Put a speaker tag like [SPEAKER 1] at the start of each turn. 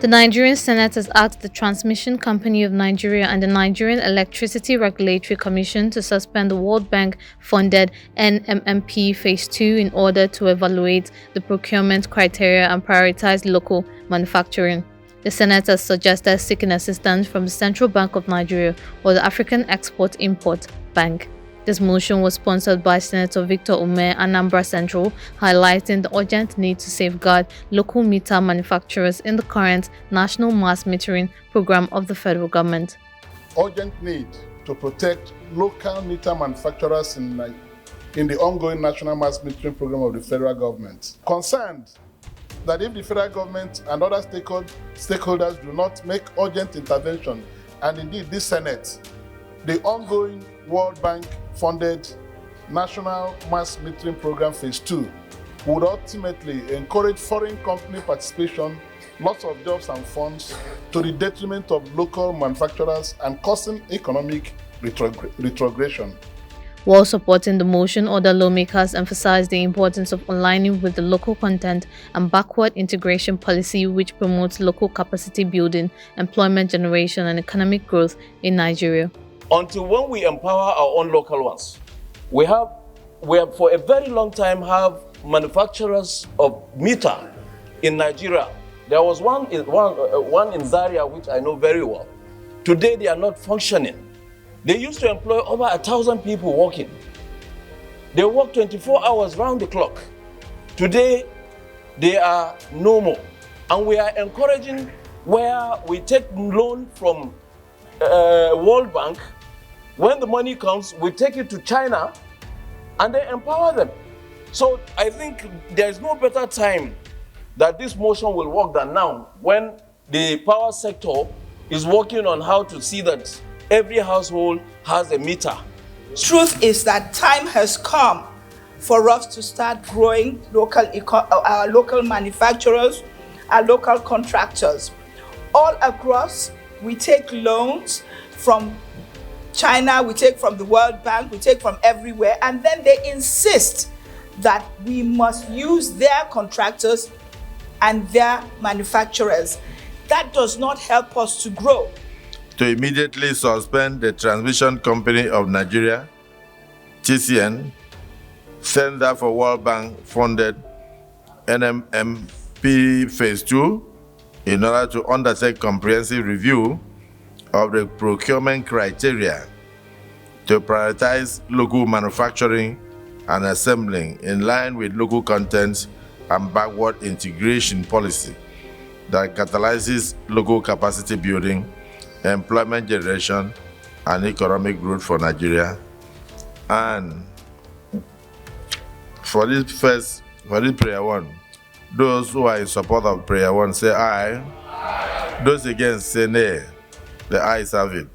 [SPEAKER 1] The Nigerian Senate has asked the Transmission Company of Nigeria and the Nigerian Electricity Regulatory Commission to suspend the World Bank-funded NMMP Phase 2 in order to evaluate the procurement criteria and prioritize local manufacturing. The Senate has suggested seeking assistance from the Central Bank of Nigeria or the African Export-Import Bank. This motion was sponsored by Senator Victor Ume, Anambra Central, highlighting the urgent need to safeguard local meter manufacturers in the current National Mass Metering Program of the federal government.
[SPEAKER 2] Urgent need to protect local meter manufacturers in the ongoing National Mass Metering Program of the federal government. Concerned that if the federal government and other stakeholders do not make urgent intervention, and indeed this Senate, the ongoing World Bank-funded National Mass Metering Program Phase 2 would ultimately encourage foreign company participation, loss of jobs and funds to the detriment of local manufacturers and causing economic retrogression.
[SPEAKER 1] While supporting the motion, other lawmakers emphasized the importance of aligning with the local content and backward integration policy which promotes local capacity building, employment generation and economic growth in Nigeria.
[SPEAKER 3] Until when we empower our own local ones, we have for a very long time have manufacturers of meter in Nigeria. There was one in Zaria which I know very well. Today they are not functioning. They used to employ over 1,000 people working. They work 24 hours round the clock. Today they are no more. And we are encouraging where we take loan from World Bank. When the money comes, we take it to China and they empower them. So I think there is no better time that this motion will work than now, when the power sector is working on how to see that every household has a meter.
[SPEAKER 4] Truth is that time has come for us to start growing our local manufacturers, our local contractors. All across, we take loans from China, we take from the World Bank, we take from everywhere, and then they insist that we must use their contractors and their manufacturers. That does not help us to grow.
[SPEAKER 5] To immediately suspend the Transmission Company of Nigeria, TCN, Center for World Bank-funded NMMP Phase 2 in order to undertake comprehensive review of the procurement criteria to prioritize local manufacturing and assembling in line with local content and backward integration policy that catalyzes local capacity building, employment generation, and economic growth for Nigeria. And for this prayer one, those who are in support of prayer one say aye. Those against say nay. The ayes have it.